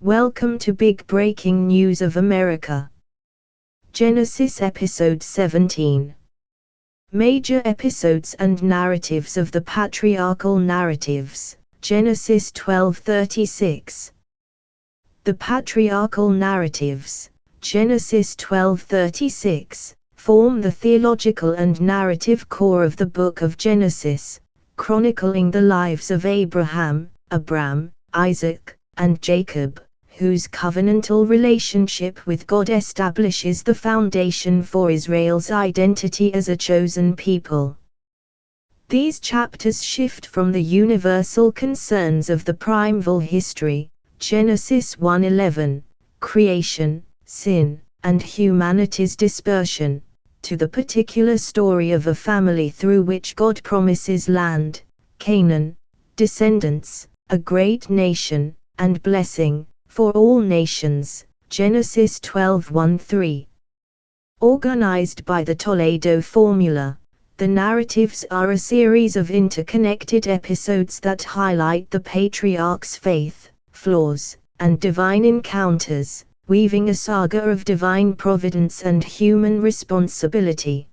Welcome to Big Breaking News of America. Genesis Episode 17. Major episodes and narratives of the Patriarchal narratives, Genesis 12:36. The Patriarchal narratives, Genesis 12:36, form the theological and narrative core of the book of Genesis, chronicling the lives of Abraham, Abram, Isaac, and Jacob, whose covenantal relationship with God establishes the foundation for Israel's identity as a chosen people. These chapters shift from the universal concerns of the primeval history, Genesis 1:11, creation, sin, and humanity's dispersion, to the particular story of a family through which God promises land, Canaan, descendants, a great nation, and blessing for all nations, Genesis 12:1-3. Organized by the Toledo formula, the narratives are a series of interconnected episodes that highlight the patriarch's faith, flaws, and divine encounters, weaving a saga of divine providence and human responsibility.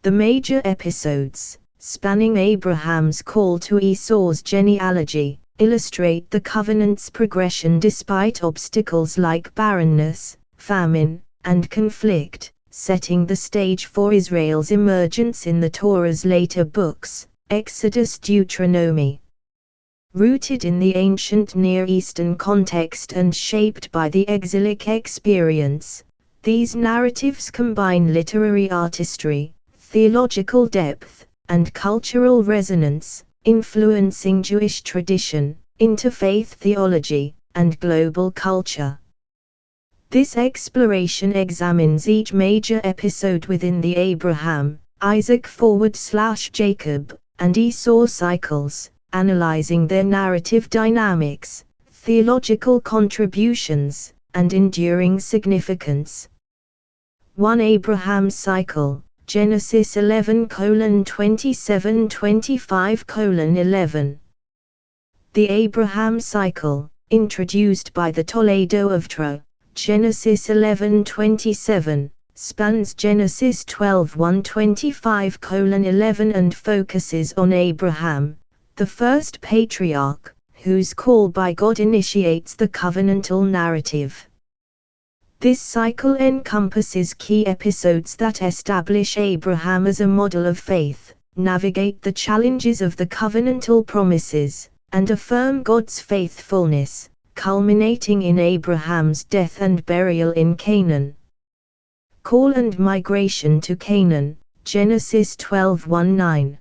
The major episodes, spanning Abraham's call to Esau's genealogy, illustrate the covenant's progression despite obstacles like barrenness, famine, and conflict, setting the stage for Israel's emergence in the Torah's later books, Exodus, Deuteronomy. Rooted in the ancient Near Eastern context and shaped by the exilic experience, these narratives combine literary artistry, theological depth, and cultural resonance, influencing Jewish tradition, interfaith theology, and global culture. This exploration examines each major episode within the Abraham, Isaac/Jacob, and Esau cycles, analyzing their narrative dynamics, theological contributions, and enduring significance. 1 Abraham cycle, Genesis 11:27-25:11. The Abraham cycle, introduced by the Toledo of Tra, Genesis 11:27, spans Genesis 12:1-25:11 and focuses on Abraham, the first patriarch, whose call by God initiates the covenantal narrative. This cycle encompasses key episodes that establish Abraham as a model of faith, navigate the challenges of the covenantal promises, and affirm God's faithfulness, culminating in Abraham's death and burial in Canaan. Call and migration to Canaan, Genesis 12:1-9.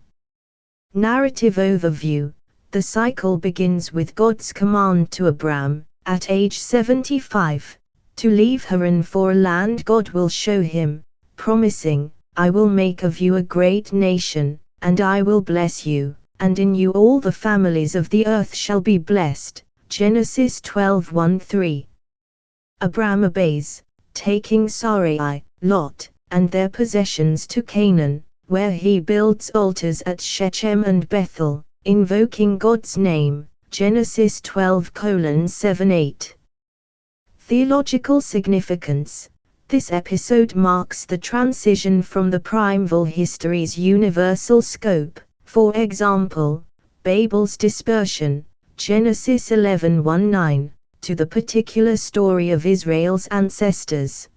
Narrative overview. The cycle begins with God's command to Abram, at age 75, to leave Haran for a land God will show him, promising, "I will make of you a great nation, and I will bless you, and in you all the families of the earth shall be blessed." Genesis 12:1-3. Abram obeys, taking Sarai, Lot, and their possessions to Canaan, where he builds altars at Shechem and Bethel, invoking God's name. Genesis 12:7-8. Theological significance. This episode marks the transition from the primeval history's universal scope, for example, Babel's dispersion, Genesis 11:1-9, to the particular story of Israel's ancestors.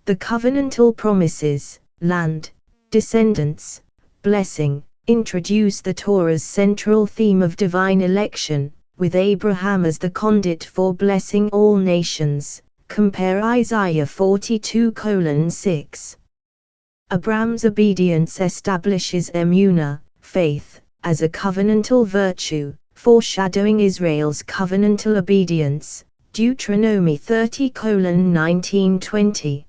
The covenantal promises, land, descendants, blessing, introduce the Torah's central theme of divine election, with Abraham as the conduit for blessing all nations. Compare Isaiah 42:6. Abram's obedience establishes emunah, faith, as a covenantal virtue, foreshadowing Israel's covenantal obedience. Deuteronomy 30:19-20.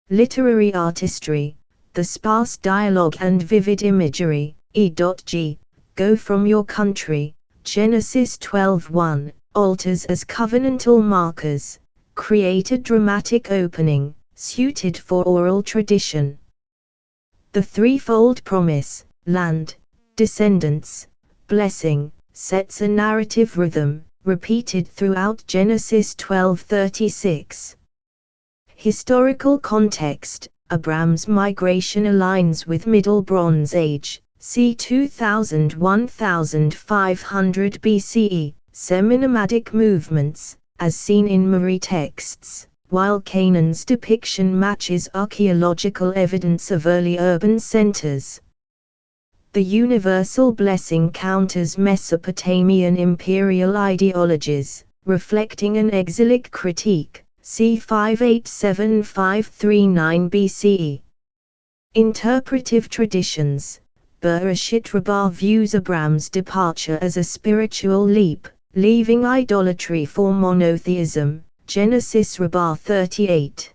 Literary artistry. The sparse dialogue and vivid imagery, E.G., go from your country, Genesis 12:1, altars as covenantal markers, create a dramatic opening, suited for oral tradition. The threefold promise, land, descendants, blessing, sets a narrative rhythm, repeated throughout Genesis 12:36. Historical context: Abram's migration aligns with Middle Bronze Age, c. 2000–1500 BCE, semi-nomadic movements, as seen in Mari texts, while Canaan's depiction matches archaeological evidence of early urban centers. The universal blessing counters Mesopotamian imperial ideologies, reflecting an exilic critique, c. 587–539 BCE. Interpretive traditions: Bereshit Rabbah views Abram's departure as a spiritual leap, leaving idolatry for monotheism, Genesis Rabbah 38.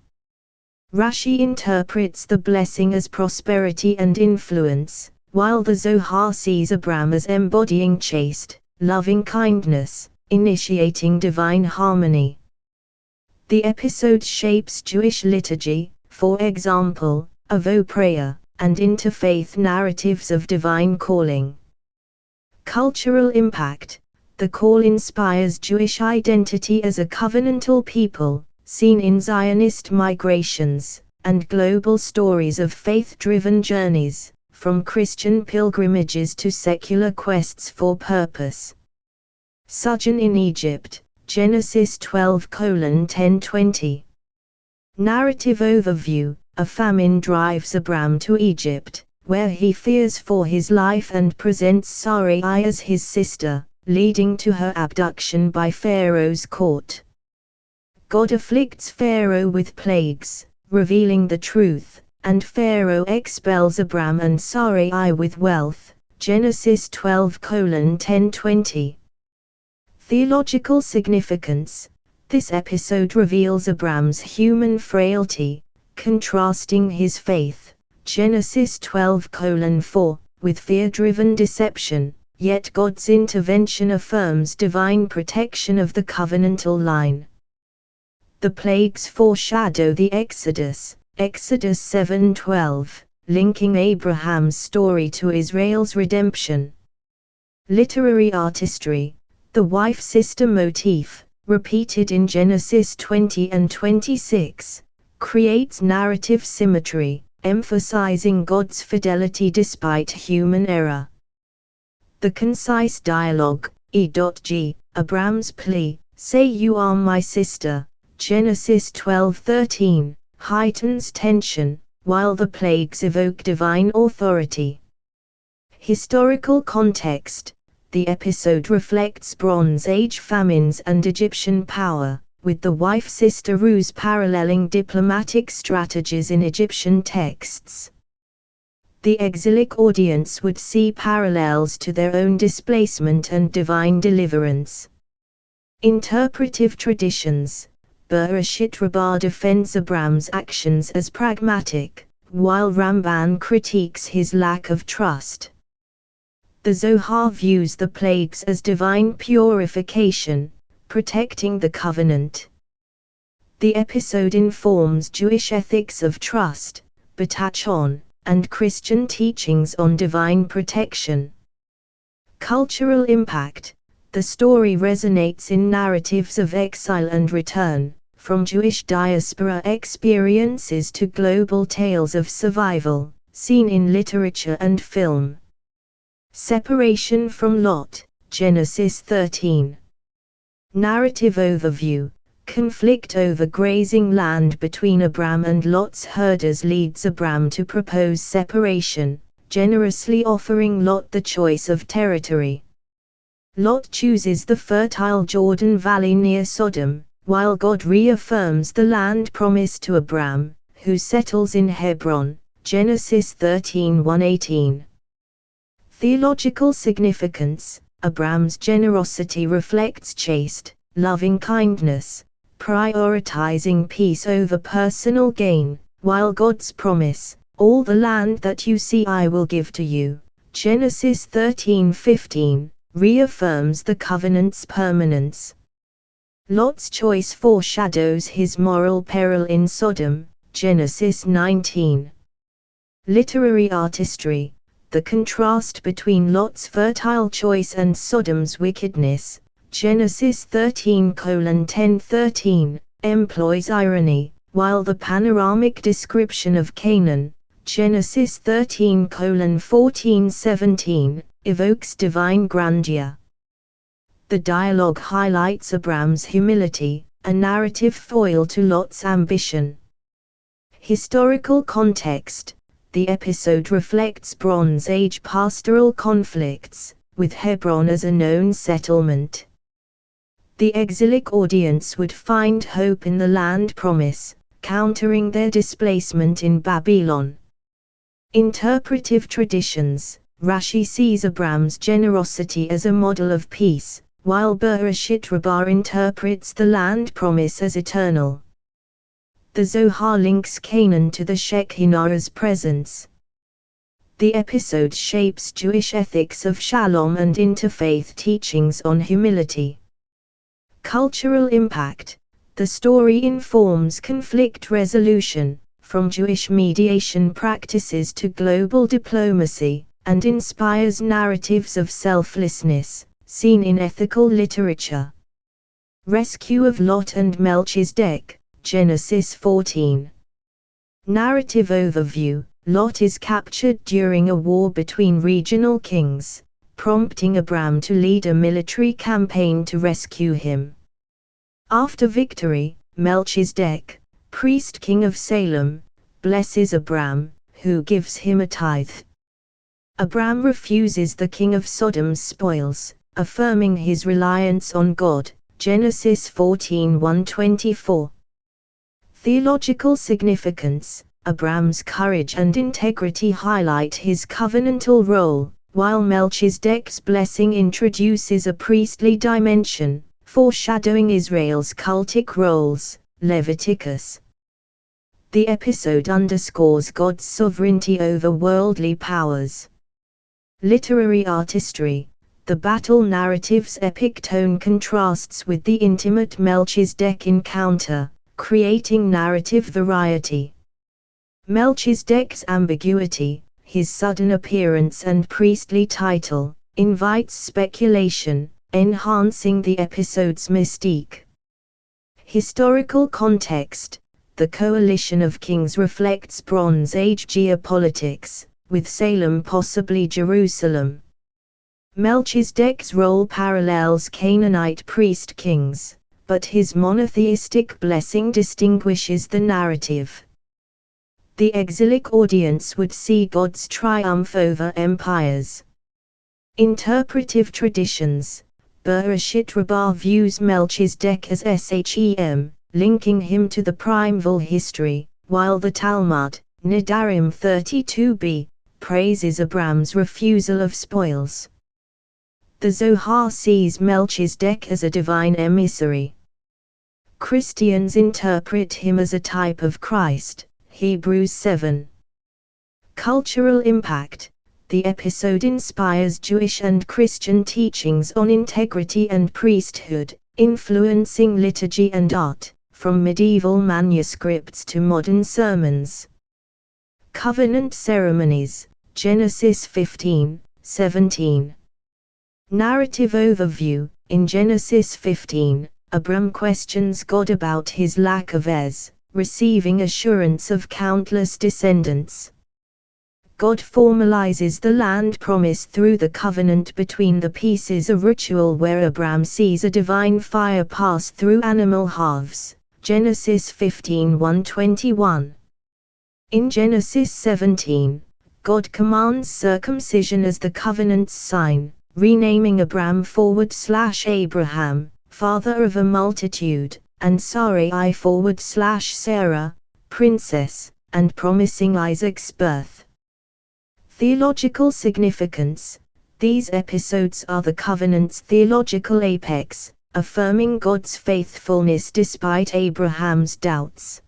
Rashi interprets the blessing as prosperity and influence, while the Zohar sees Abram as embodying chaste, loving kindness, initiating divine harmony. The episode shapes Jewish liturgy, for example, Avo prayer, and interfaith narratives of divine calling. Cultural impact: the call inspires Jewish identity as a covenantal people, seen in Zionist migrations, and global stories of faith-driven journeys, from Christian pilgrimages to secular quests for purpose. Sojourn in Egypt, Genesis 12:10-20. Narrative overview: a famine drives Abram to Egypt, where he fears for his life and presents Sarai as his sister, leading to her abduction by Pharaoh's court. God afflicts Pharaoh with plagues, revealing the truth, and Pharaoh expels Abram and Sarai with wealth, Genesis 12:10-20. Theological significance: this episode reveals Abram's human frailty, contrasting his faith, Genesis 12:4, with fear-driven deception, yet God's intervention affirms divine protection of the covenantal line. The plagues foreshadow the Exodus, Exodus 7:12, linking Abraham's story to Israel's redemption. Literary artistry: the wife-sister motif, repeated in Genesis 20 and 26, creates narrative symmetry, emphasizing God's fidelity despite human error. The concise dialogue, E.G., Abram's plea, "Say you are my sister," Genesis 12:13, heightens tension, while the plagues evoke divine authority. Historical context: the episode reflects Bronze Age famines and Egyptian power, with the wife-sister ruse paralleling diplomatic strategies in Egyptian texts. The exilic audience would see parallels to their own displacement and divine deliverance. Interpretive traditions: Bereshit Rabbah defends Abram's actions as pragmatic, while Ramban critiques his lack of trust. The Zohar views the plagues as divine purification, protecting the covenant. The episode informs Jewish ethics of trust, Patriarchal, and Christian teachings on divine protection. Cultural impact: the story resonates in narratives of exile and return, from Jewish diaspora experiences to global tales of survival, seen in literature and film. Separation from Lot, Genesis 13. Narrative overview: conflict over grazing land between Abram and Lot's herders leads Abram to propose separation, generously offering Lot the choice of territory. Lot chooses the fertile Jordan Valley near Sodom, while God reaffirms the land promised to Abram, who settles in Hebron, Genesis 13:1-18. Theological significance: Abram's generosity reflects chaste, loving kindness, prioritizing peace over personal gain, while God's promise, "All the land that you see I will give to you," Genesis 13:15, reaffirms the covenant's permanence. Lot's choice foreshadows his moral peril in Sodom, Genesis 19. Literary artistry: the contrast between Lot's fertile choice and Sodom's wickedness, Genesis 13:10-13, employs irony, while the panoramic description of Canaan, Genesis 13:14-17, evokes divine grandeur. The dialogue highlights Abram's humility, a narrative foil to Lot's ambition. Historical context: the episode reflects Bronze Age pastoral conflicts, with Hebron as a known settlement. The exilic audience would find hope in the land promise, countering their displacement in Babylon. Interpretive traditions: Rashi sees Abram's generosity as a model of peace, while Bereshit Rabbah interprets the land promise as eternal. The Zohar links Canaan to the Shekinah's presence. The episode shapes Jewish ethics of shalom and interfaith teachings on humility. Cultural impact: the story informs conflict resolution, from Jewish mediation practices to global diplomacy, and inspires narratives of selflessness, seen in ethical literature. Rescue of Lot and Melchizedek, Genesis 14. Narrative overview: Lot is captured during a war between regional kings, prompting Abram to lead a military campaign to rescue him. After victory, Melchizedek, priest king of Salem, blesses Abram, who gives him a tithe. Abram refuses the king of Sodom's spoils, affirming his reliance on God, Genesis 14:1-24. Theological significance: Abram's courage and integrity highlight his covenantal role, while Melchizedek's blessing introduces a priestly dimension, foreshadowing Israel's cultic roles, Leviticus. The episode underscores God's sovereignty over worldly powers. Literary artistry: the battle narrative's epic tone contrasts with the intimate Melchizedek encounter, creating narrative variety. Melchizedek's ambiguity, his sudden appearance and priestly title, invites speculation, enhancing the episode's mystique. Historical context: the coalition of kings reflects Bronze Age geopolitics, with Salem possibly Jerusalem. Melchizedek's role parallels Canaanite priest kings, but his monotheistic blessing distinguishes the narrative. The exilic audience would see God's triumph over empires. Interpretive traditions: Bereshit Rabbah views Melchizedek as Shem, linking him to the primeval history, while the Talmud, Nedarim 32b, praises Abram's refusal of spoils. The Zohar sees Melchizedek as a divine emissary. Christians interpret him as a type of Christ, Hebrews 7. Cultural impact: the episode inspires Jewish and Christian teachings on integrity and priesthood, influencing liturgy and art, from medieval manuscripts to modern sermons. Covenant ceremonies, Genesis 15:17. Narrative overview: in Genesis 15, Abram questions God about his lack of heirs, receiving assurance of countless descendants. God formalizes the land promise through the covenant between the pieces, a ritual where Abram sees a divine fire pass through animal halves, Genesis 15:1-21. In Genesis 17, God commands circumcision as the covenant's sign, renaming Abram/Abraham, father of a multitude, and Sarai/Sarah, princess, and promising Isaac's birth. Theological significance: these episodes are the covenant's theological apex, affirming God's faithfulness despite Abraham's doubts.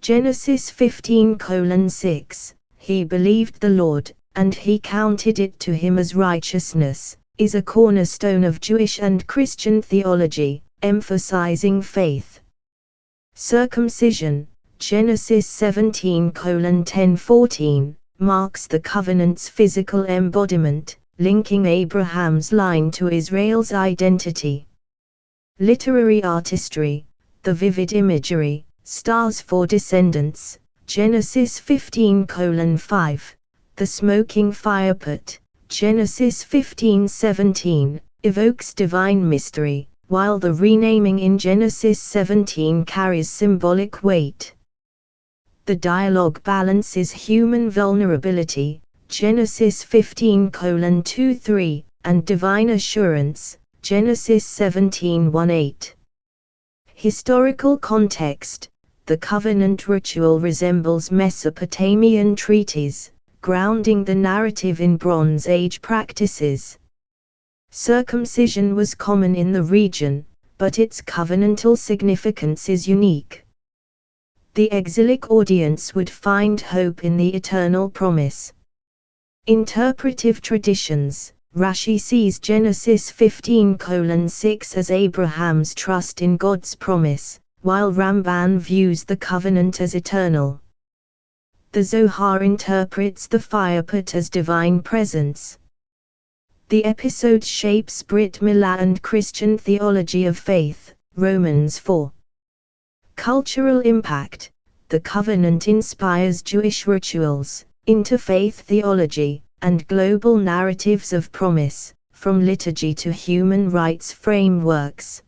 Genesis 15:6, he believed the Lord, and he counted it to him as righteousness, is a cornerstone of Jewish and Christian theology, emphasizing faith. Circumcision, Genesis 17:10-14, marks the covenant's physical embodiment, linking Abraham's line to Israel's identity. Literary artistry, the vivid imagery, stars for descendants, Genesis 15:5, the smoking firepit, Genesis 15:17, evokes divine mystery, while the renaming in Genesis 17 carries symbolic weight. The dialogue balances human vulnerability, Genesis 15:2-3, and divine assurance, Genesis 17:1-8. Historical context: the covenant ritual resembles Mesopotamian treaties, grounding the narrative in Bronze Age practices. Circumcision was common in the region, but its covenantal significance is unique. The exilic audience would find hope in the eternal promise. Interpretive traditions: Rashi sees Genesis 15:6 as Abraham's trust in God's promise, while Ramban views the covenant as eternal. The Zohar interprets the firepit as divine presence. The episode shapes Brit Milah and Christian theology of faith, Romans 4. Cultural impact: the covenant inspires Jewish rituals, interfaith theology, and global narratives of promise, from liturgy to human rights frameworks.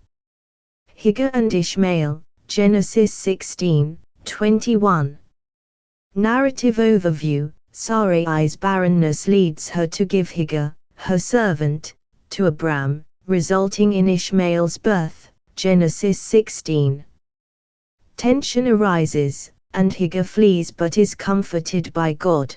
Hagar and Ishmael, Genesis 16:21. Narrative overview: Sarai's barrenness leads her to give Hagar, her servant, to Abram, resulting in Ishmael's birth, Genesis 16. Tension arises, and Hagar flees but is comforted by God.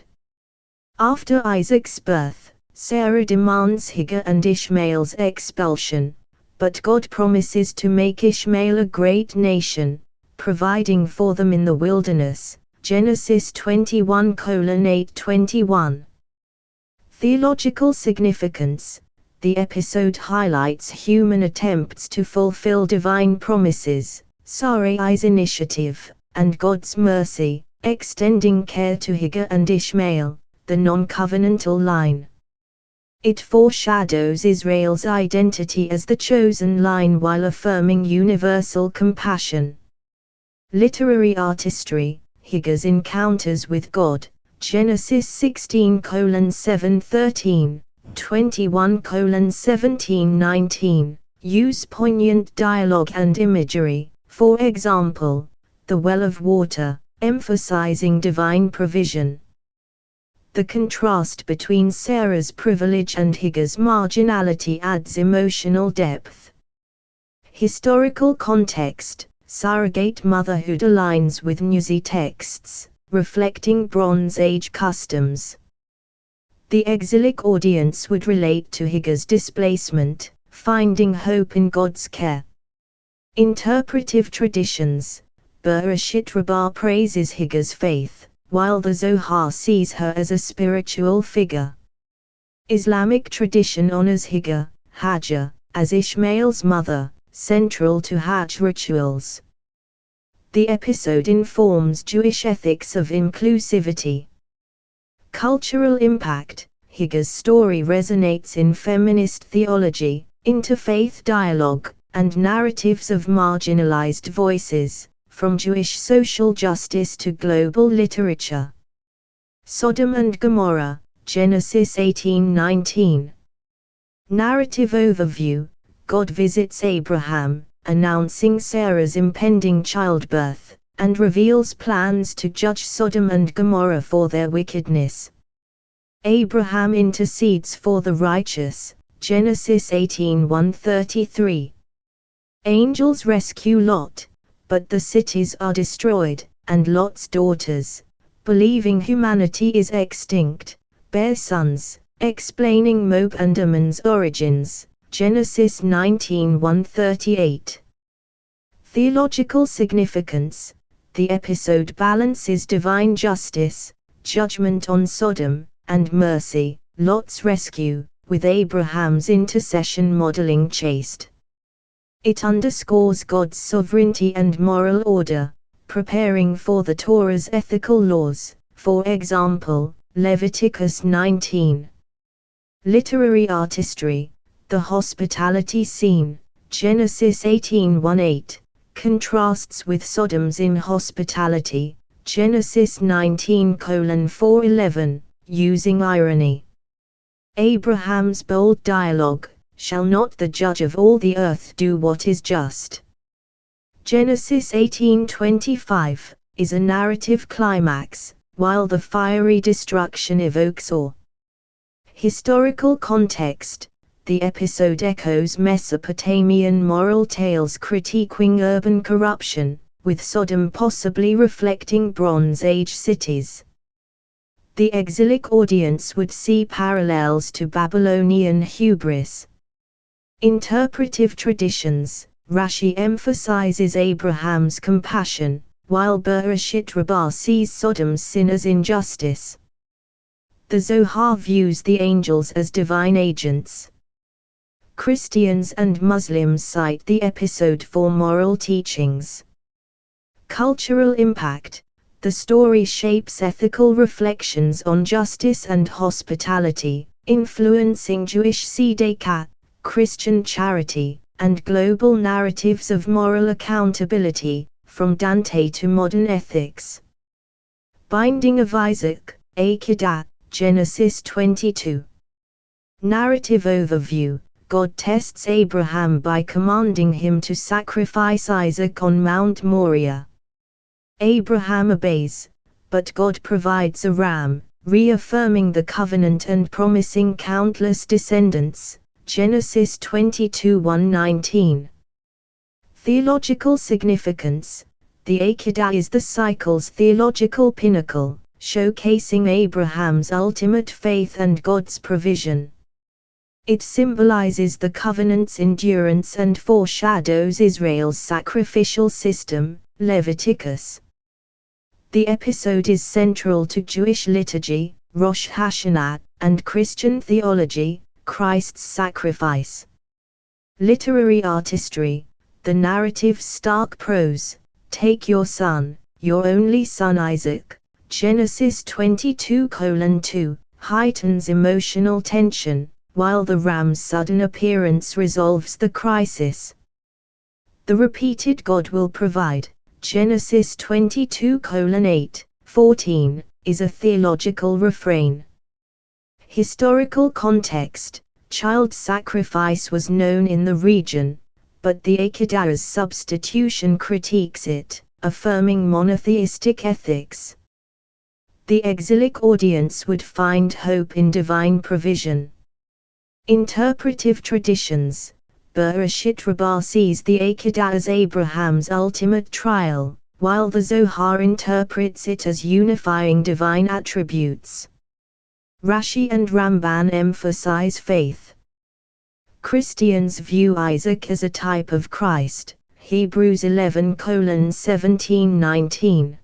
After Isaac's birth, Sarah demands Hagar and Ishmael's expulsion, but God promises to make Ishmael a great nation, providing for them in the wilderness, Genesis 21:8-21. Theological significance: the episode highlights human attempts to fulfill divine promises, Sarai's initiative, and God's mercy, extending care to Hagar and Ishmael, the non-covenantal line. It foreshadows Israel's identity as the chosen line while affirming universal compassion. Literary artistry: Hagar's encounters with God, Genesis 16:7-13, 21:17-19, use poignant dialogue and imagery, for example, the well of water, emphasizing divine provision. The contrast between Sarah's privilege and Hagar's marginality adds emotional depth. Historical context: surrogate motherhood aligns with Nuzi texts, reflecting Bronze Age customs. The exilic audience would relate to Hagar's displacement, finding hope in God's care. Interpretive traditions: Bereshit Rabbah praises Hagar's faith, while the Zohar sees her as a spiritual figure. Islamic tradition honors Hagar, Hajar, as Ishmael's mother, central to Hajj rituals. The episode informs Jewish ethics of inclusivity. Cultural impact: Hagar's story resonates in feminist theology, interfaith dialogue, and narratives of marginalized voices, from Jewish social justice to global literature. Sodom and Gomorrah, Genesis 18:19. Narrative overview: God visits Abraham, announcing Sarah's impending childbirth, and reveals plans to judge Sodom and Gomorrah for their wickedness. Abraham intercedes for the righteous, Genesis 18:1-33. Angels rescue Lot, but the cities are destroyed, and Lot's daughters, believing humanity is extinct, bear sons, explaining Moab and Ammon's origins, Genesis 19:1-38. Theological significance: the episode balances divine justice, judgment on Sodom, and mercy, Lot's rescue, with Abraham's intercession modeling chaste. It underscores God's sovereignty and moral order, preparing for the Torah's ethical laws, for example, Leviticus 19. Literary artistry, the hospitality scene, Genesis 18:1-8, contrasts with Sodom's inhospitality, Genesis 19:4-11, using irony. Abraham's bold dialogue, "Shall not the judge of all the earth do what is just?" Genesis 18:25, is a narrative climax, while the fiery destruction evokes awe. Historical context, the episode echoes Mesopotamian moral tales critiquing urban corruption, with Sodom possibly reflecting Bronze Age cities. The exilic audience would see parallels to Babylonian hubris. Interpretive traditions, Rashi emphasizes Abraham's compassion, while Bereshit Rabbah sees Sodom's sin as injustice. The Zohar views the angels as divine agents. Christians and Muslims cite the episode for moral teachings. Cultural impact, the story shapes ethical reflections on justice and hospitality, influencing Jewish tzedakah, Christian charity, and global narratives of moral accountability, from Dante to modern ethics. Binding of Isaac, Akedah, Genesis 22. Narrative overview, God tests Abraham by commanding him to sacrifice Isaac on Mount Moriah. Abraham obeys, but God provides a ram, reaffirming the covenant and promising countless descendants, Genesis 22:1-19. Theological significance, the Akedah is the cycle's theological pinnacle, showcasing Abraham's ultimate faith and God's provision. It symbolizes the covenant's endurance and foreshadows Israel's sacrificial system, Leviticus. The episode is central to Jewish liturgy, Rosh Hashanah, and Christian theology, Christ's sacrifice. Literary artistry, the narrative's stark prose, "Take your son, your only son Isaac," Genesis 22:2, heightens emotional tension, while the ram's sudden appearance resolves the crisis. The repeated "God will provide," Genesis 22:8-14, is a theological refrain. Historical context, child sacrifice was known in the region, but the Akedah's substitution critiques it, affirming monotheistic ethics. The exilic audience would find hope in divine provision. Interpretive traditions, Bereshit Rabbah sees the Akedah as Abraham's ultimate trial, while the Zohar interprets it as unifying divine attributes. Rashi and Ramban emphasize faith. Christians view Isaac as a type of Christ, Hebrews 11:17-19.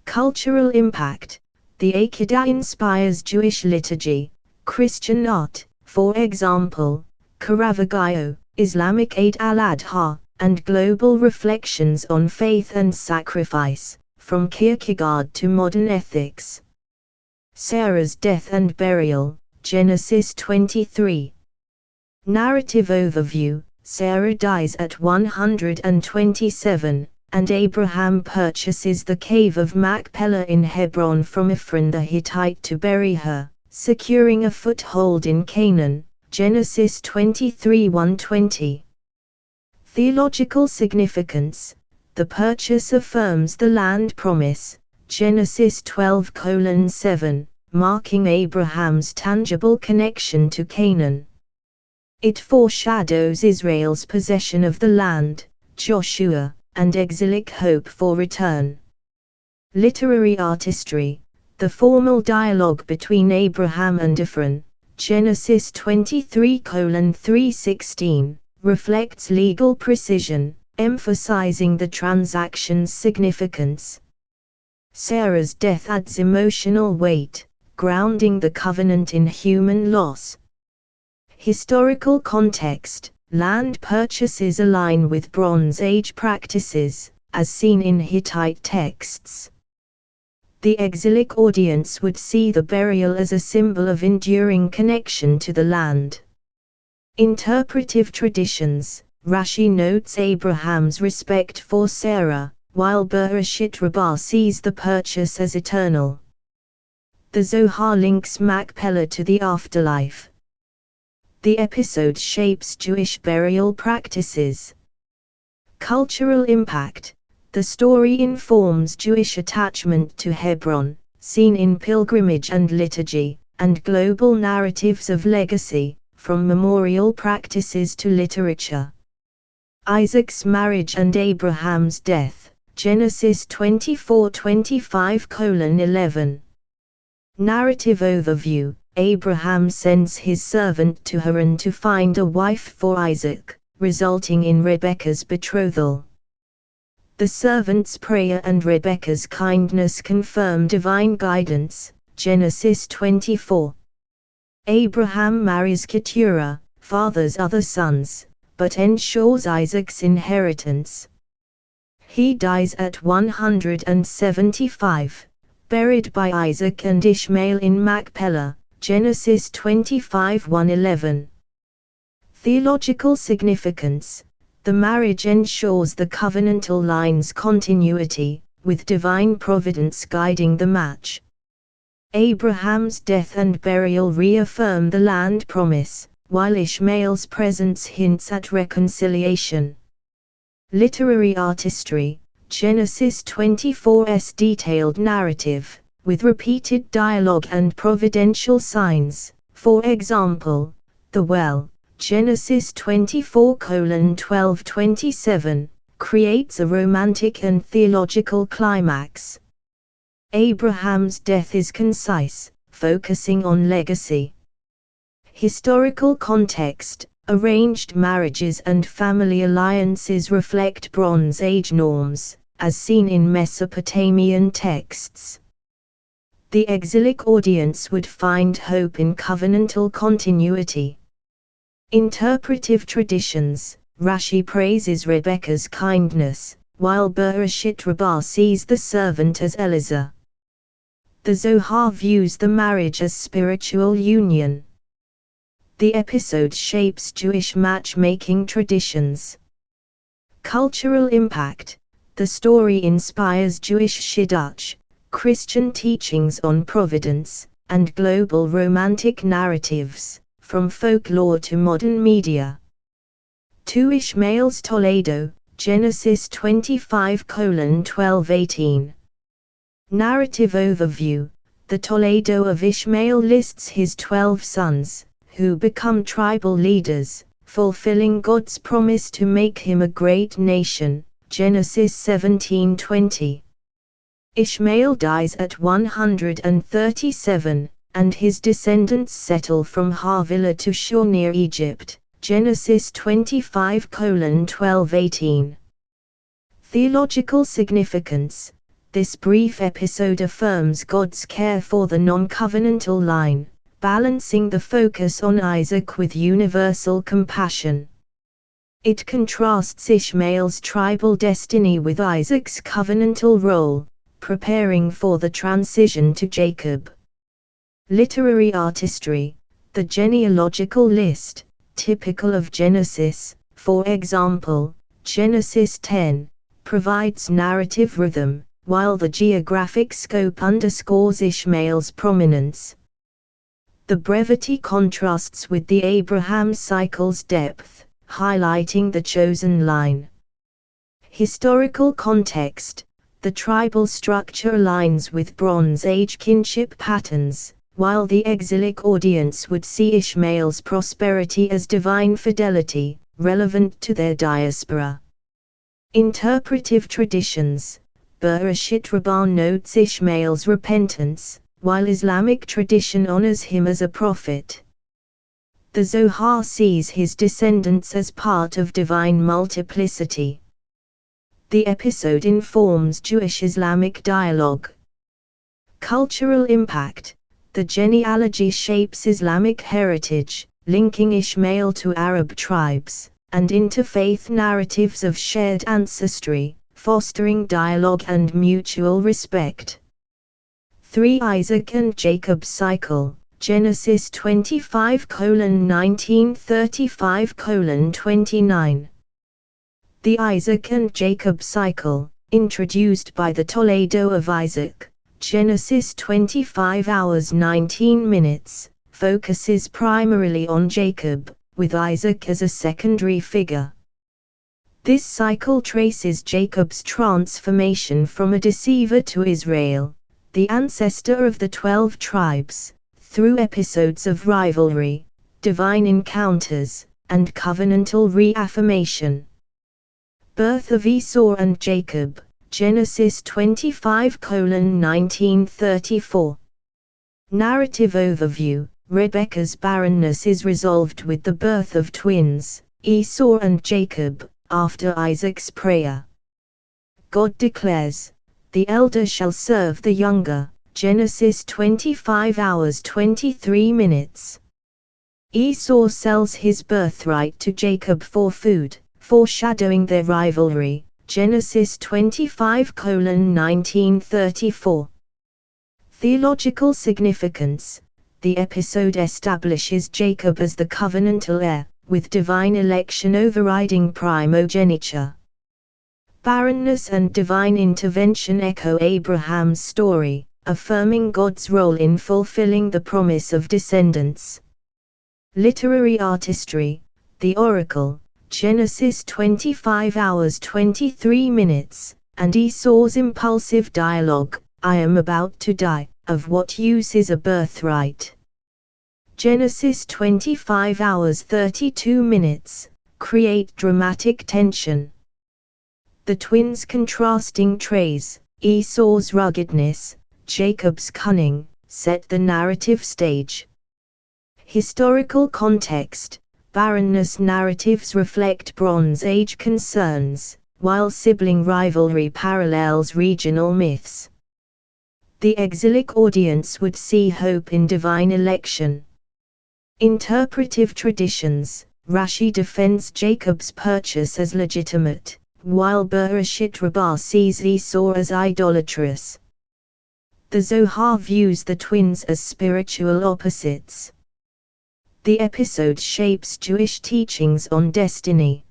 Cultural impact, the Akedah inspires Jewish liturgy, Christian art, for example, Caravaggio, Islamic Eid al-Adha, and global reflections on faith and sacrifice, from Kierkegaard to modern ethics. Sarah's death and burial, Genesis 23. Narrative overview, Sarah dies at 127, and Abraham purchases the cave of Machpelah in Hebron from Ephron the Hittite to bury her, securing a foothold in Canaan, Genesis 23:1-20. Theological significance, the purchase affirms the land promise, Genesis 12:7, marking Abraham's tangible connection to Canaan. It foreshadows Israel's possession of the land, Joshua, and exilic hope for return. Literary artistry, the formal dialogue between Abraham and Ephron, Genesis 23:3-16, reflects legal precision, emphasizing the transaction's significance. Sarah's death adds emotional weight, grounding the covenant in human loss. Historical context, land purchases align with Bronze Age practices, as seen in Hittite texts. The exilic audience would see the burial as a symbol of enduring connection to the land. Interpretive traditions. Rashi notes Abraham's respect for Sarah, while Bereshit Rabbah sees the purchase as eternal. The Zohar links Machpelah to the afterlife. The episode shapes Jewish burial practices. Cultural impact. The story informs Jewish attachment to Hebron, seen in pilgrimage and liturgy, and global narratives of legacy, from memorial practices to literature. Isaac's marriage and Abraham's death. Genesis 24:25-11. Narrative overview. Abraham sends his servant to Haran to find a wife for Isaac, resulting in Rebekah's betrothal. The servant's prayer and Rebekah's kindness confirm divine guidance. Genesis 24. Abraham marries Keturah, father's other sons, but ensures Isaac's inheritance. He dies at 175, buried by Isaac and Ishmael in Machpelah. Genesis 25:1-11. Theological significance. The marriage ensures the covenantal line's continuity, with divine providence guiding the match. Abraham's death and burial reaffirm the land promise, while Ishmael's presence hints at reconciliation. Literary artistry. Genesis 24's detailed narrative, with repeated dialogue and providential signs, for example, the well, Genesis 24:12-27, creates a romantic and theological climax. Abraham's death is concise, focusing on legacy. Historical context. Arranged marriages and family alliances reflect Bronze Age norms, as seen in Mesopotamian texts. The exilic audience would find hope in covenantal continuity. Interpretive traditions. Rashi praises Rebekah's kindness, while Bereshit Rabbah sees the servant as Eliezer. The Zohar views the marriage as spiritual union. The episode shapes Jewish matchmaking traditions. Cultural impact. The story inspires Jewish Shidduch, Christian teachings on providence, and global romantic narratives, from folklore to modern media. To Ishmael's Toledo, Genesis 25:12-18. Narrative overview. The Toledo of Ishmael lists his 12 sons, who become tribal leaders, fulfilling God's promise to make him a great nation. Genesis 17:20. Ishmael dies at 137, and his descendants settle from Havilah to Shur near Egypt. Genesis 25:12-18. Theological significance. This brief episode affirms God's care for the non-covenantal line, balancing the focus on Isaac with universal compassion. It contrasts Ishmael's tribal destiny with Isaac's covenantal role, preparing for the transition to Jacob. Literary artistry. The genealogical list, typical of Genesis, for example, Genesis 10, provides narrative rhythm, while the geographic scope underscores Ishmael's prominence. The brevity contrasts with the Abraham cycle's depth, highlighting the chosen line. Historical context. The tribal structure aligns with Bronze Age kinship patterns, while the exilic audience would see Ishmael's prosperity as divine fidelity, relevant to their diaspora. Interpretive traditions. Bereshit Rabbah notes Ishmael's repentance, while Islamic tradition honors him as a prophet. The Zohar sees his descendants as part of divine multiplicity. The episode informs Jewish-Islamic dialogue. Cultural impact. The genealogy shapes Islamic heritage, linking Ishmael to Arab tribes, and interfaith narratives of shared ancestry, fostering dialogue and mutual respect. 3. Isaac and Jacob cycle, Genesis 25:1935:29. The Isaac and Jacob cycle, introduced by the Toledo of Isaac, Genesis 25:19, focuses primarily on Jacob, with Isaac as a secondary figure. This cycle traces Jacob's transformation from a deceiver to Israel, the ancestor of the 12 tribes, through episodes of rivalry, divine encounters, and covenantal reaffirmation. Birth of Esau and Jacob, Genesis 25:1934. Narrative overview. Rebekah's barrenness is resolved with the birth of twins, Esau and Jacob, after Isaac's prayer. God declares, "The elder shall serve the younger," Genesis 25:23. Esau sells his birthright to Jacob for food, foreshadowing their rivalry, Genesis 25:1934. Theological significance. The episode establishes Jacob as the covenantal heir, with divine election overriding primogeniture. Barrenness and divine intervention echo Abraham's story, affirming God's role in fulfilling the promise of descendants. Literary artistry. The oracle, Genesis 25:23, and Esau's impulsive dialogue, "I am about to die, of what use is a birthright?" Genesis 25:32, create dramatic tension. The twins' contrasting traits, Esau's ruggedness, Jacob's cunning, set the narrative stage. Historical context. Barrenness narratives reflect Bronze Age concerns, while sibling rivalry parallels regional myths. The exilic audience would see hope in divine election. Interpretive traditions. Rashi defends Jacob's purchase as legitimate, while Bereshit Rabbah sees Esau as idolatrous. The Zohar views the twins as spiritual opposites. The episode shapes Jewish teachings on destiny.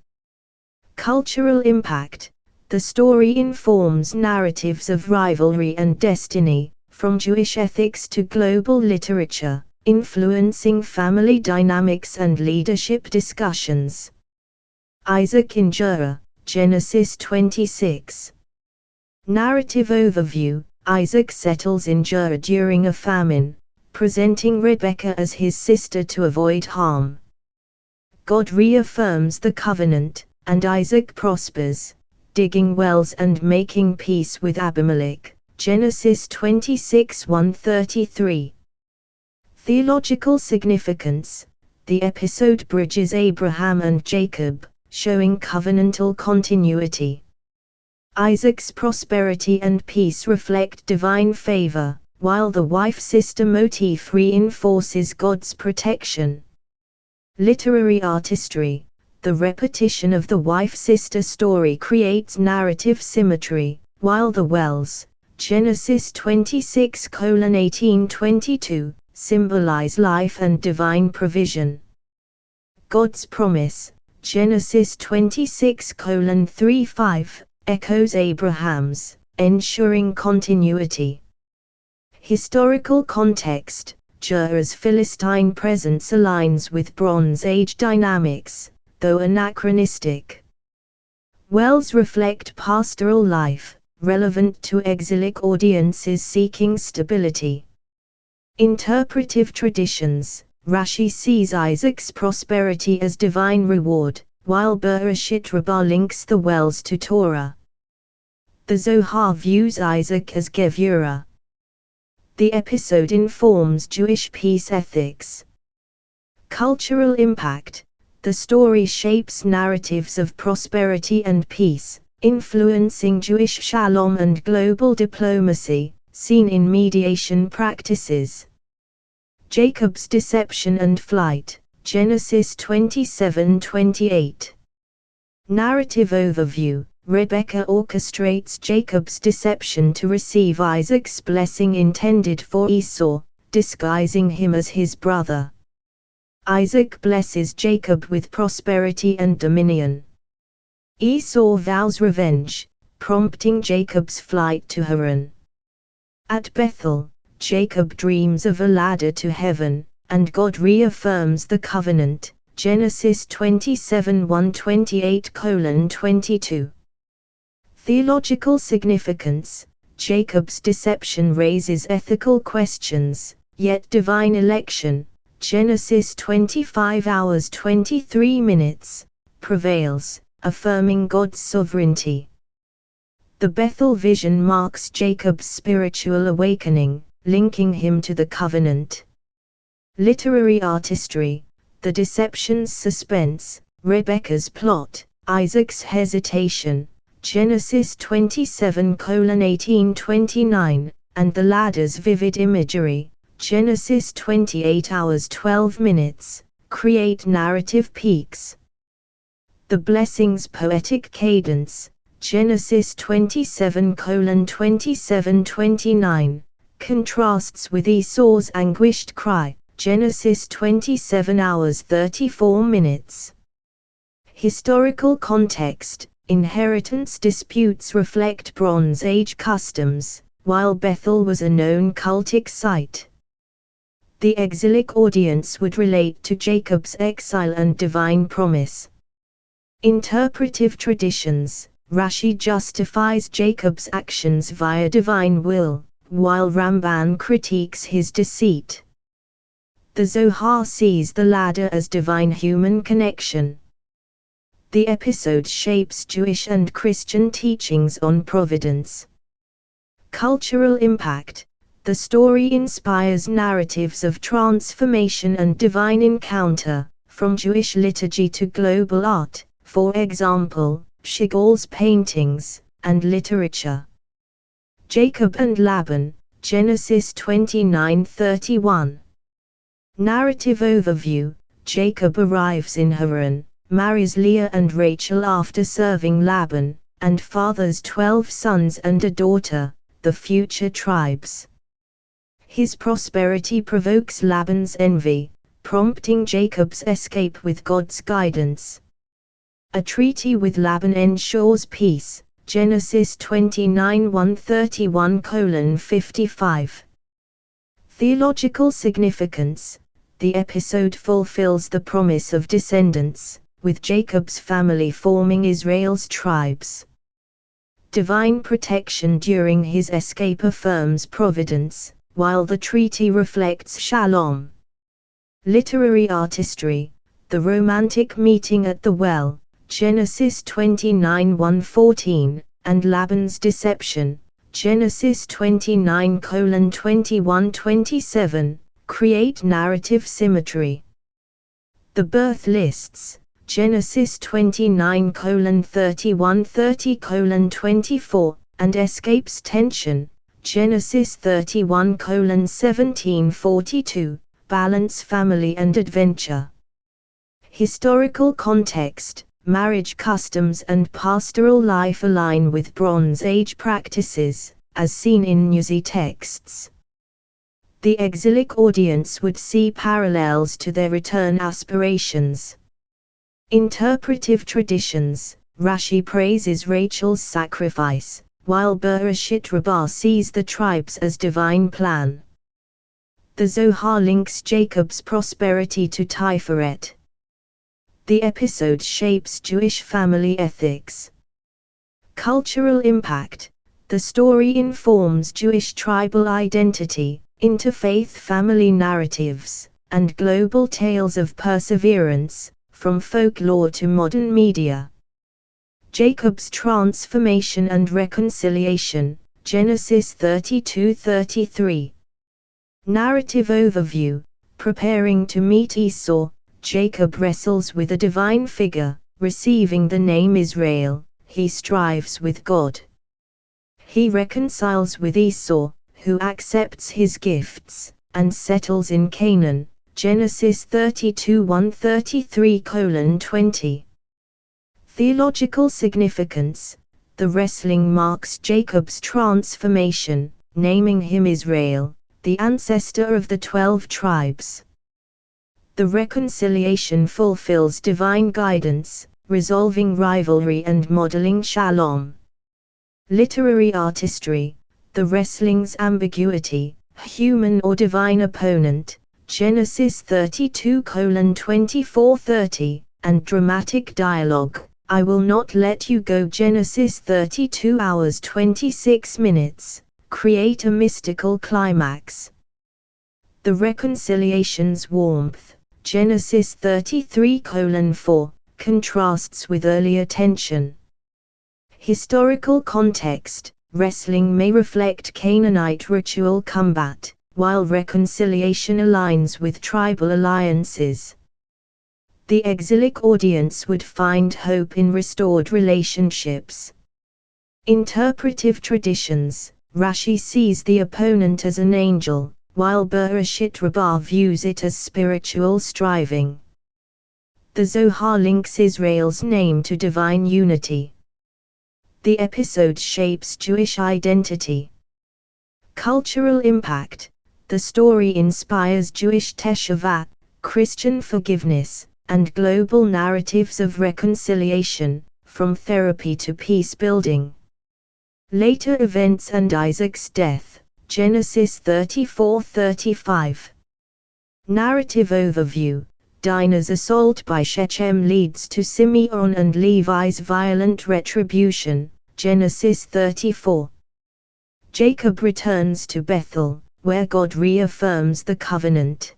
Cultural impact. The story informs narratives of rivalry and destiny, from Jewish ethics to global literature, influencing family dynamics and leadership discussions. Isaac in Gerar, Genesis 26. Narrative overview. Isaac settles in Gerar during a famine, presenting Rebekah as his sister to avoid harm. God reaffirms the covenant, and Isaac prospers, digging wells and making peace with Abimelech, Genesis 26:133. Theological significance. The episode bridges Abraham and Jacob, showing covenantal continuity. Isaac's prosperity and peace reflect divine favor, while the wife-sister motif reinforces God's protection. Literary artistry. The repetition of the wife-sister story creates narrative symmetry, while the wells, Genesis 26:18-22, symbolize life and divine provision. God's promise, Genesis 26:35, echoes Abraham's, ensuring continuity. Historical context. Gerar's Philistine presence aligns with Bronze Age dynamics, though anachronistic. Wells reflect pastoral life, relevant to exilic audiences seeking stability. Interpretive traditions. Rashi sees Isaac's prosperity as divine reward, while Bereshit Rabbah links the wells to Torah. The Zohar views Isaac as Gevurah. The episode informs Jewish peace ethics. Cultural impact. The story shapes narratives of prosperity and peace, influencing Jewish shalom and global diplomacy, seen in mediation practices. Jacob's deception and flight, Genesis 27:28. Narrative overview. Rebekah orchestrates Jacob's deception to receive Isaac's blessing intended for Esau, disguising him as his brother. Isaac blesses Jacob with prosperity and dominion. Esau vows revenge, prompting Jacob's flight to Haran. At Bethel, Jacob dreams of a ladder to heaven, and God reaffirms the covenant. Genesis 27:128:22. Theological significance: Jacob's deception raises ethical questions, yet divine election, Genesis 25:23, prevails, affirming God's sovereignty. The Bethel vision marks Jacob's spiritual awakening, linking him to the covenant. Literary artistry: the deception's suspense, Rebekah's plot, Isaac's hesitation, Genesis 27:18-29, and the ladder's vivid imagery, Genesis 28:12, create narrative peaks. The blessing's poetic cadence, Genesis 27:27-29, contrasts with Esau's anguished cry, Genesis 27:34. Historical context: inheritance disputes reflect Bronze Age customs, while Bethel was a known cultic site. The exilic audience would relate to Jacob's exile and divine promise. Interpretive traditions: Rashi justifies Jacob's actions via divine will, while Ramban critiques his deceit. The Zohar sees the ladder as divine-human connection. The episode shapes Jewish and Christian teachings on providence. Cultural impact: the story inspires narratives of transformation and divine encounter, from Jewish liturgy to global art, for example, Chagall's paintings, and literature. Jacob and Laban, Genesis 29:31. Narrative overview: Jacob arrives in Haran, marries Leah and Rachel after serving Laban, and fathers 12 sons and a daughter, the future tribes. His prosperity provokes Laban's envy, prompting Jacob's escape with God's guidance. A treaty with Laban ensures peace, Genesis 29:131-55. Theological significance: the episode fulfills the promise of descendants, with Jacob's family forming Israel's tribes. Divine protection during his escape affirms providence, while the treaty reflects shalom. Literary artistry: the romantic meeting at the well, Genesis 29:114, and Laban's deception, Genesis 29:21-27, create narrative symmetry. The birth lists, Genesis 29:31-30:24, and escapes tension, Genesis 31:17-42, balance family and adventure. Historical context: marriage customs and pastoral life align with Bronze Age practices, as seen in Nuzi texts. The exilic audience would see parallels to their return aspirations. Interpretive traditions: Rashi praises Rachel's sacrifice, while Bereshit Rabbah sees the tribes as divine plan. The Zohar links Jacob's prosperity to Tiferet. The episode shapes Jewish family ethics. Cultural impact: the story informs Jewish tribal identity, interfaith family narratives, and global tales of perseverance, from folklore to modern media. Jacob's transformation and reconciliation, Genesis 32:33. Narrative overview: preparing to meet Esau, Jacob wrestles with a divine figure, receiving the name Israel, he strives with God. He reconciles with Esau, who accepts his gifts, and settles in Canaan, Genesis 32:133:20. Theological significance: The wrestling marks Jacob's transformation, naming him Israel, the ancestor of the 12 tribes. The reconciliation fulfills divine guidance, resolving rivalry and modeling shalom. Literary artistry, the wrestling's ambiguity, human or divine opponent, Genesis 32:24-30, and dramatic dialogue, I will not let you go, Genesis 32 hours 26 minutes, create a mystical climax. The reconciliation's warmth, Genesis 33:4, contrasts with earlier tension. Historical context, wrestling may reflect Canaanite ritual combat, while reconciliation aligns with tribal alliances. The exilic audience would find hope in restored relationships. Interpretive traditions, Rashi sees the opponent as an angel, while Bereshit Rabbah views it as spiritual striving. The Zohar links Israel's name to divine unity. The episode shapes Jewish identity. Cultural impact, the story inspires Jewish teshuvah, Christian forgiveness, and global narratives of reconciliation, from therapy to peace building. Later events and Isaac's death, Genesis 34:35. Narrative overview, Dinah's assault by Shechem leads to Simeon and Levi's violent retribution, Genesis 34. Jacob returns to Bethel, where God reaffirms the covenant.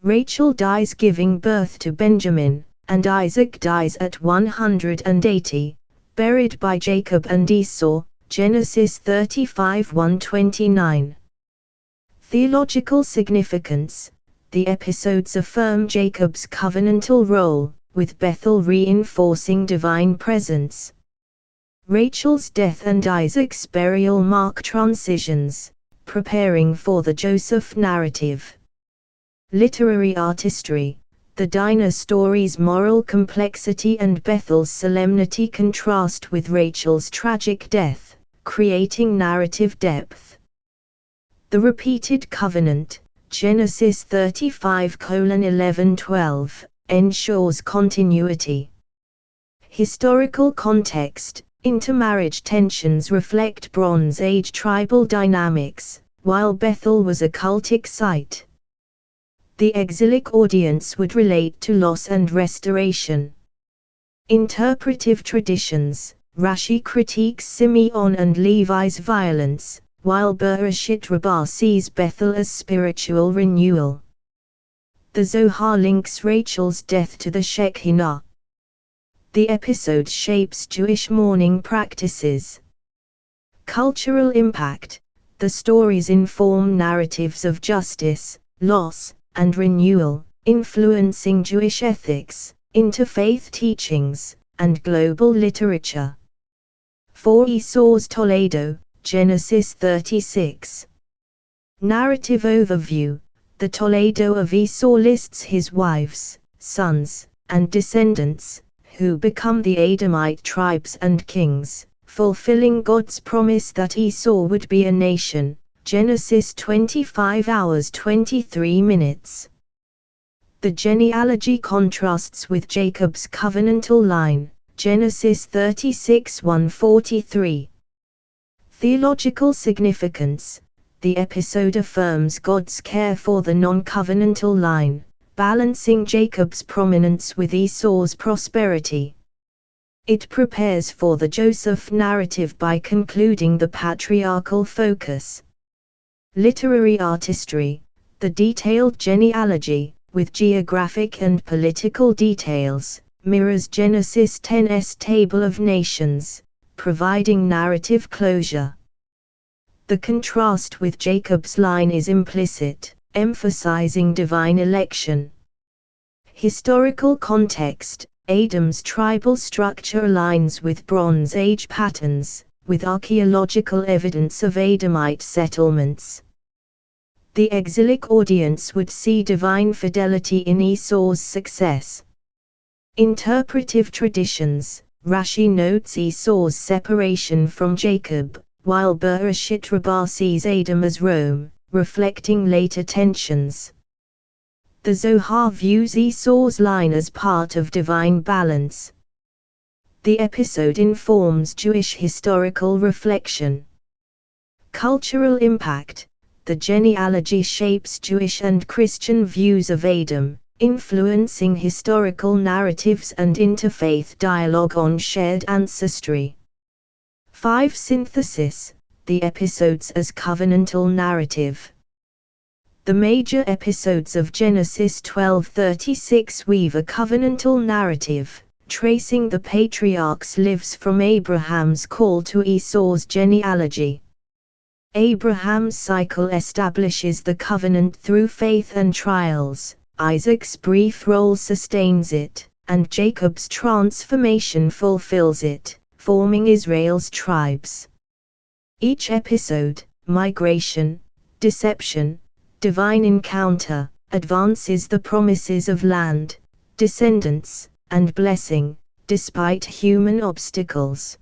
Rachel dies giving birth to Benjamin, and Isaac dies at 180, buried by Jacob and Esau, Genesis 35:1-29. Theological significance, the episodes affirm Jacob's covenantal role, with Bethel reinforcing divine presence. Rachel's death and Isaac's burial mark transitions, preparing for the Joseph narrative. Literary artistry, the Dinah story's moral complexity and Bethel's solemnity contrast with Rachel's tragic death, creating narrative depth. The repeated covenant, Genesis 35:11-12, ensures continuity. Historical context, intermarriage tensions reflect Bronze Age tribal dynamics, while Bethel was a cultic site. The exilic audience would relate to loss and restoration. Interpretive traditions, Rashi critiques Simeon and Levi's violence, while Bereshit Rabbah sees Bethel as spiritual renewal. The Zohar links Rachel's death to the Shekinah. The episode shapes Jewish mourning practices. Cultural impact, the stories inform narratives of justice, loss, and renewal, influencing Jewish ethics, interfaith teachings, and global literature. For Esau's Toledo, Genesis 36. Narrative overview, the Toledo of Esau lists his wives, sons, and descendants, who become the Edomite tribes and kings, fulfilling God's promise that Esau would be a nation, Genesis 25 hours 23 minutes. The genealogy contrasts with Jacob's covenantal line, Genesis 36:1-43. Theological significance, the episode affirms God's care for the non-covenantal line, balancing Jacob's prominence with Esau's prosperity. It prepares for the Joseph narrative by concluding the patriarchal focus. Literary artistry, the detailed genealogy, with geographic and political details, mirrors Genesis 10's Table of Nations, providing narrative closure. The contrast with Jacob's line is implicit, emphasizing divine election. Historical context, Edom's tribal structure aligns with Bronze Age patterns, with archaeological evidence of Edomite settlements. The exilic audience would see divine fidelity in Esau's success. Interpretive traditions, Rashi notes Esau's separation from Jacob, while Bereshit Rabbah sees Adam as Rome, reflecting later tensions. The Zohar views Esau's line as part of divine balance. The episode informs Jewish historical reflection. Cultural impact. The genealogy shapes Jewish and Christian views of Adam, influencing historical narratives and interfaith dialogue on shared ancestry. 5. Synthesis. The episodes as covenantal narrative. The major episodes of Genesis 12:36 weave a covenantal narrative, tracing the patriarch's lives from Abraham's call to Esau's genealogy. Abraham's cycle establishes the covenant through faith and trials, Isaac's brief role sustains it, and Jacob's transformation fulfills it, forming Israel's tribes. Each episode, migration, deception, divine encounter, advances the promises of land, descendants, and blessing, despite human obstacles.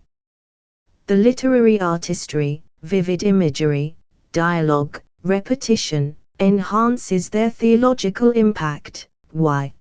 The literary artistry, vivid imagery, dialogue, repetition, enhances their theological impact. Why?